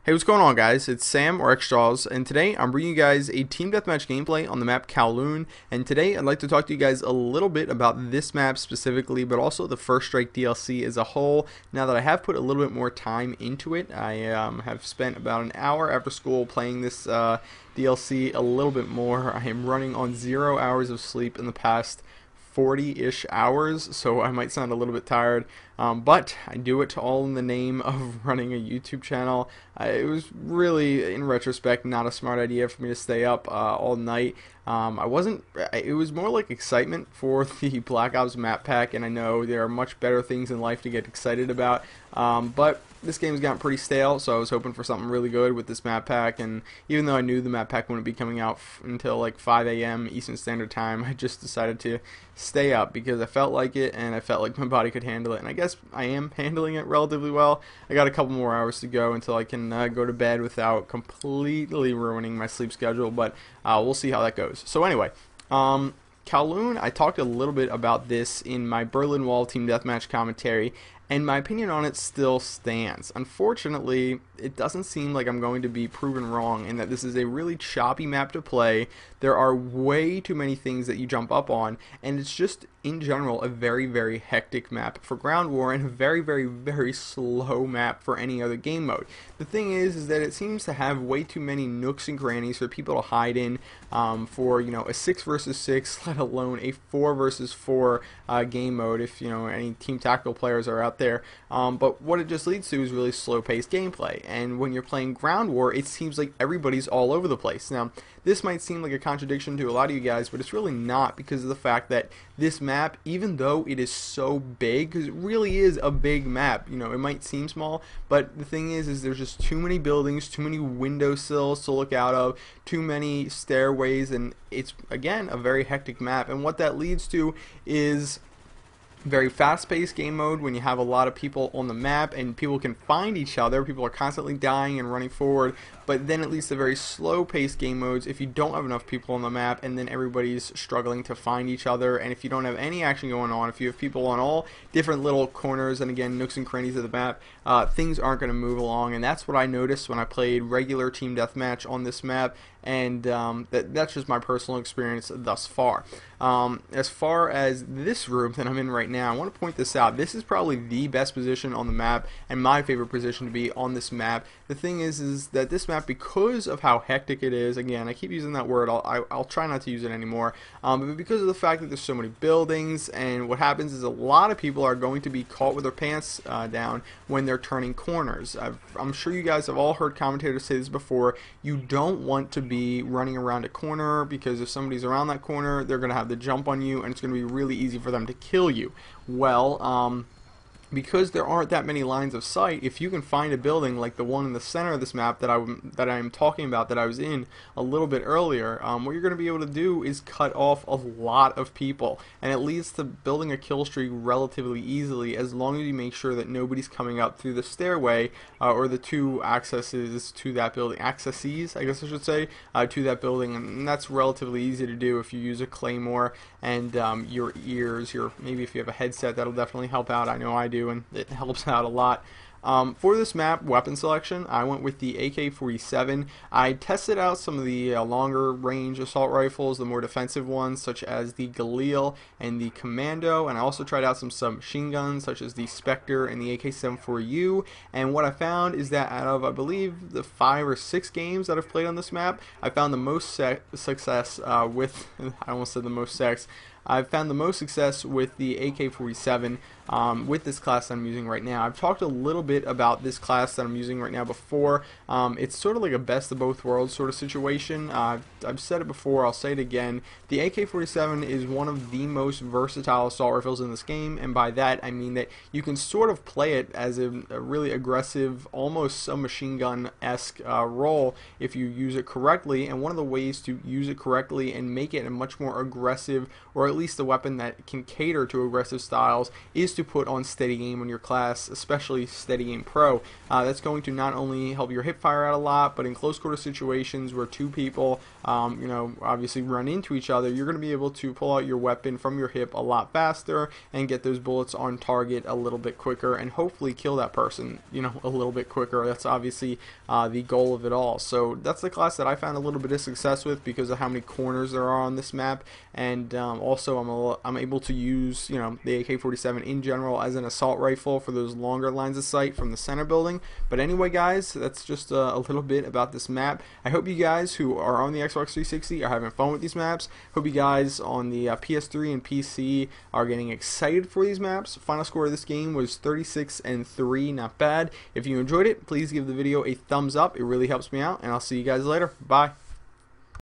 Hey, what's going on, guys? It's Sam or XJaws, and today I'm bringing you guys a team deathmatch gameplay on the map Kowloon. And today I'd like to talk to you guys a little bit about this map specifically, but also the First Strike DLC as a whole. Now that I have put a little bit more time into it, I have spent about an hour after school playing this DLC a little bit more. I am running on 0 hours of sleep in the past 40-ish hours, so I might sound a little bit tired, but I do it all in the name of running a YouTube channel. It was really, in retrospect, not a smart idea for me to stay up all night. It was more like excitement for the Black Ops map pack, and I know there are much better things in life to get excited about, but this game's gotten pretty stale, so I was hoping for something really good with this map pack. And even though I knew the map pack wouldn't be coming out until like 5 a.m. Eastern Standard Time, I just decided to stay up because I felt like it and I felt like my body could handle it, and I guess I am handling it relatively well. I got a couple more hours to go until I can go to bed without completely ruining my sleep schedule, but we'll see how that goes. So anyway, Kowloon, I talked a little bit about this in my Berlin Wall Team Deathmatch commentary, and my opinion on it still stands. Unfortunately, it doesn't seem like I'm going to be proven wrong in that this is a really choppy map to play. There are way too many things that you jump up on, and it's just, in general, a very, very hectic map for ground war and a very, very, very slow map for any other game mode. The thing is that it seems to have way too many nooks and crannies for people to hide in for, you know, a 6 versus 6, let alone a 4 versus 4 game mode if, you know, any team tactical players are out there. But what it just leads to is really slow-paced gameplay. And when you're playing ground war, it seems like everybody's all over the place. Now, this might seem like a contradiction to a lot of you guys, but it's really not, because of the fact that this map, even though it is so big, because it really is a big map, you know, it might seem small, but the thing is there's just too many buildings, too many windowsills to look out of, too many stairways, and it's, again, a very hectic map. And what that leads to is very fast-paced game mode when you have a lot of people on the map and people can find each other. People are constantly dying and running forward, but then it leads to very slow-paced game modes if you don't have enough people on the map, and then everybody's struggling to find each other. And if you don't have any action going on, if you have people on all different little corners and, again, nooks and crannies of the map, things aren't going to move along. And that's what I noticed when I played regular team deathmatch on this map, and that's just my personal experience thus far. As far as this room that I'm in right now, I want to point this out. This is probably the best position on the map and my favorite position to be on this map. The thing is that this map, because of how hectic it is, again, I keep using that word, I'll try not to use it anymore, but because of the fact that there's so many buildings, and what happens is a lot of people are going to be caught with their pants down when they're turning corners. I'm sure you guys have all heard commentators say this before. You don't want to be running around a corner, because if somebody's around that corner, they're going to have the jump on you, and it's going to be really easy for them to kill you. Well, because there aren't that many lines of sight, if you can find a building like the one in the center of this map that I'm talking about, that I was in a little bit earlier, what you're going to be able to do is cut off a lot of people, and it leads to building a kill streak relatively easily, as long as you make sure that nobody's coming up through the stairway or the two accesses to that building, accesses I guess I should say, to that building. And that's relatively easy to do if you use a claymore and your ears, maybe if you have a headset, that'll definitely help out. I know I do, and it helps out a lot. For this map weapon selection, I went with the AK-47. I tested out some of the longer range assault rifles, the more defensive ones such as the Galil and the Commando, and I also tried out some submachine guns such as the Spectre and the AK-74U. And what I found is that out of, I believe, the 5 or 6 games that I've played on this map, I found the most success with, I almost said the most sex, I've found the most success with the AK-47 with this class that I'm using right now. I've talked a little bit about this class that I'm using right now before. It's sort of like a best of both worlds sort of situation. I've said it before, I'll say it again. The AK-47 is one of the most versatile assault rifles in this game, and by that I mean that you can sort of play it as a really aggressive, almost submachine gun-esque role if you use it correctly. And one of the ways to use it correctly and make it a much more aggressive, or at least a weapon that can cater to aggressive styles, is to put on steady aim on your class, especially steady aim pro. That's going to not only help your hip fire out a lot, but in close quarter situations where two people obviously run into each other, you're going to be able to pull out your weapon from your hip a lot faster and get those bullets on target a little bit quicker, and hopefully kill that person a little bit quicker. That's obviously the goal of it all. So that's the class that I found a little bit of success with because of how many corners there are on this map, and also I'm able to use the AK-47 in general as an assault rifle for those longer lines of sight from the center building. But anyway, guys, that's just a little bit about this map. I hope you guys who are on the Xbox 360 are having fun with these maps. Hope you guys on the PS3 and PC are getting excited for these maps. Final score of this game was 36-3, not bad. If you enjoyed it, please give the video a thumbs up. It really helps me out, and I'll see you guys later. Bye.